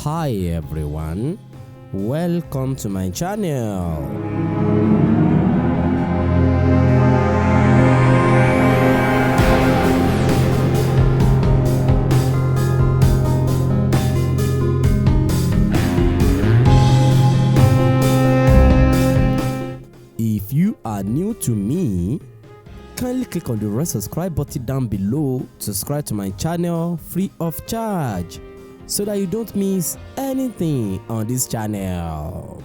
Hi everyone, welcome to my channel. If you are new to me, kindly click on the red subscribe button down below to subscribe to my channel free of charge, so that you don't miss anything on this channel.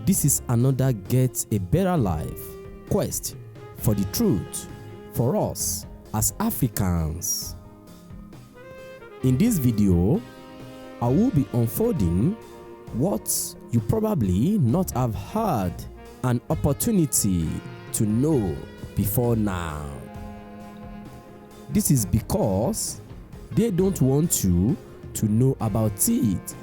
This is another Get a Better Life quest for the truth for us as Africans. In this video, I will be unfolding what you probably not have had an opportunity to know before now. This is because they don't want you to know about it.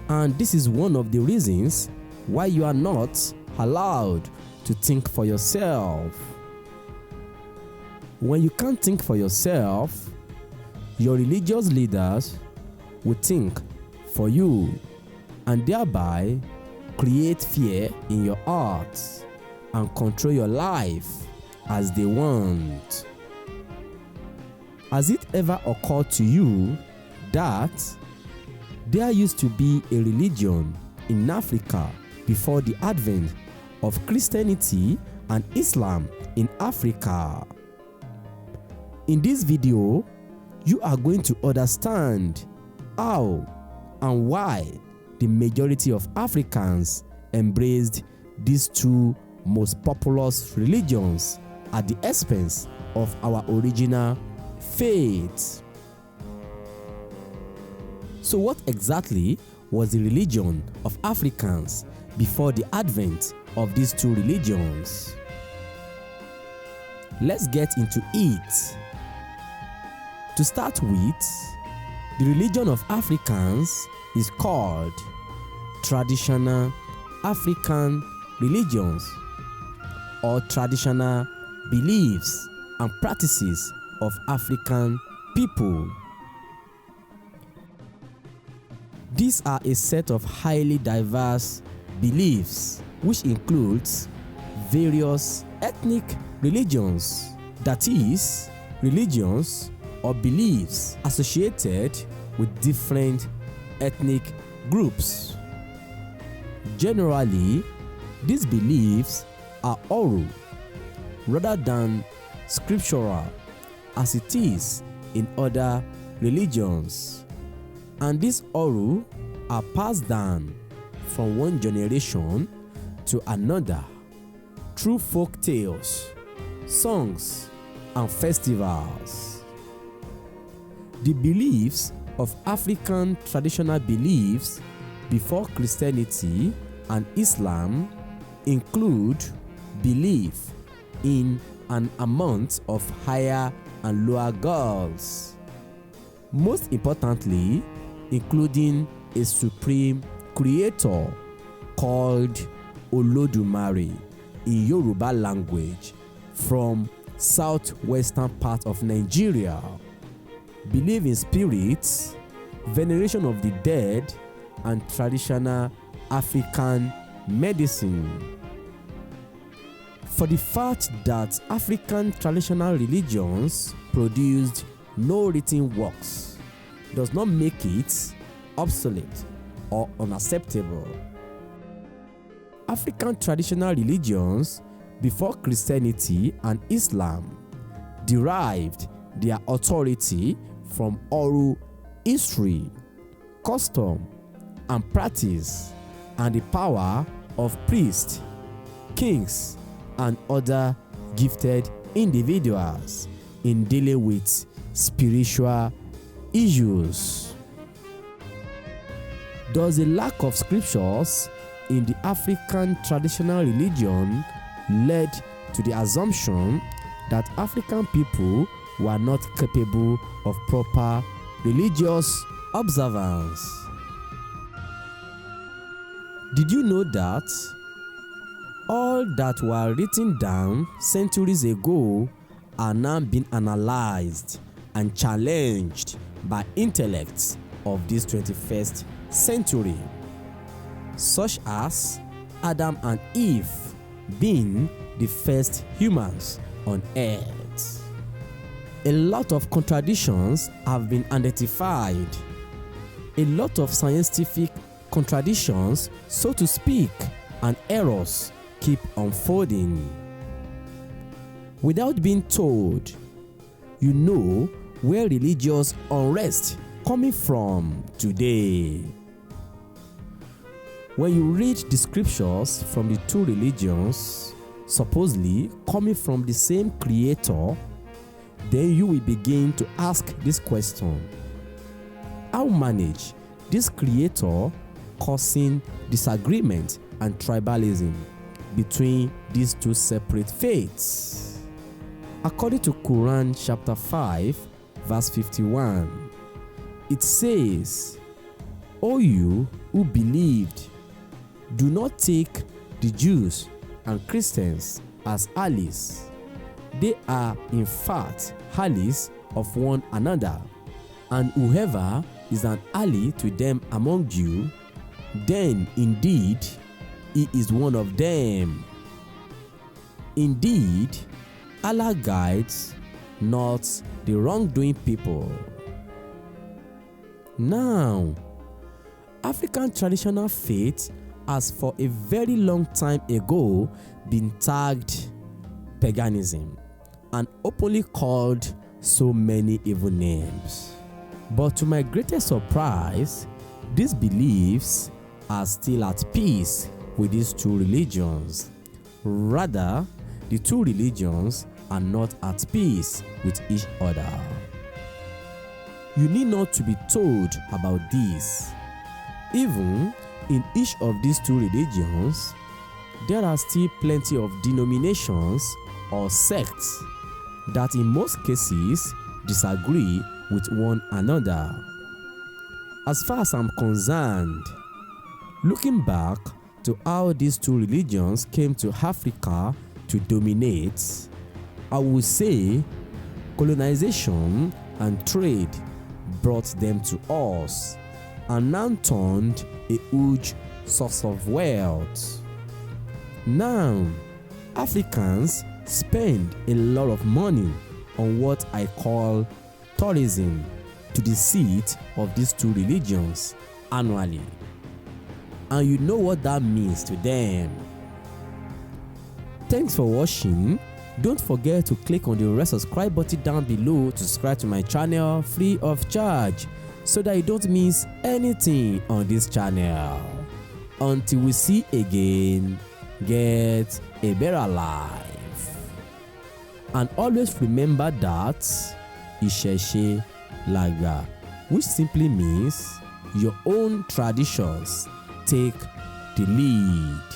And this is one of the reasons why you are not allowed to think for yourself. When you can't think for yourself, your religious leaders will think for you and thereby create fear in your heart and control your life as they want. Has it ever occurred to you that there used to be a religion in Africa before the advent of Christianity and Islam in Africa? In this video, you are going to understand how and why the majority of Africans embraced these two most populous religions at the expense of our original faith. So what exactly was the religion of Africans before the advent of these two religions? Let's get into it. To start with, the religion of Africans is called traditional African religions or traditional beliefs and practices of African people. These are a set of highly diverse beliefs which includes various ethnic religions, that is, religions or beliefs associated with different ethnic groups. Generally, these beliefs are oral rather than scriptural, as it is in other religions, and these oral are passed down from one generation to another through folk tales, songs, and festivals. The beliefs of African traditional beliefs before Christianity and Islam include belief in an amount of higher and lower gods, most importantly including a supreme creator called Olodumare in Yoruba language from southwestern part of Nigeria, belief in spirits, veneration of the dead, and traditional African medicine. For the fact that African traditional religions produced no written works does not make it obsolete or unacceptable. African traditional religions before Christianity and Islam derived their authority from oral history, custom, and practice, and the power of priests, kings, and other gifted individuals in dealing with spiritual issues. Does a lack of scriptures in the African traditional religion led to the assumption that African people were not capable of proper religious observance? Did you know that all that were written down centuries ago are now being analyzed and challenged by intellects of this 21st century, such as Adam and Eve being the first humans on earth. A lot of contradictions have been identified. A lot of scientific contradictions, so to speak, and errors keep unfolding. Without being told, you know where religious unrest coming from today. When you read the scriptures from the two religions, supposedly coming from the same creator, then you will begin to ask this question: how manage this creator causing disagreement and tribalism between these two separate faiths? According to Quran chapter 5 verse 51, it says, "O you who believed, do not take the Jews and Christians as allies. They are in fact allies of one another, and whoever is an ally to them among you, then indeed he is one of them. Indeed, Allah guides not the wrongdoing people." Now, African traditional faith has for a very long time ago been tagged paganism and openly called so many evil names. But to my greatest surprise, these beliefs are still at peace with these two religions. Rather, the two religions are not at peace with each other. You need not to be told about this. Even in each of these two religions, there are still plenty of denominations or sects that in most cases disagree with one another. As far as I'm concerned, looking back to how these two religions came to Africa to dominate, I would say colonization and trade brought them to us and now turned a huge source of wealth. Now, Africans spend a lot of money on what I call tourism to the seat of these two religions annually. And you know what that means to them. Thanks for watching. Don't forget to click on the red subscribe button down below to subscribe to my channel free of charge so that you don't miss anything on this channel. Until we see again, get a better life. And always remember that Ìṣẹ̀ṣe làgbà, which simply means your own traditions take the lead.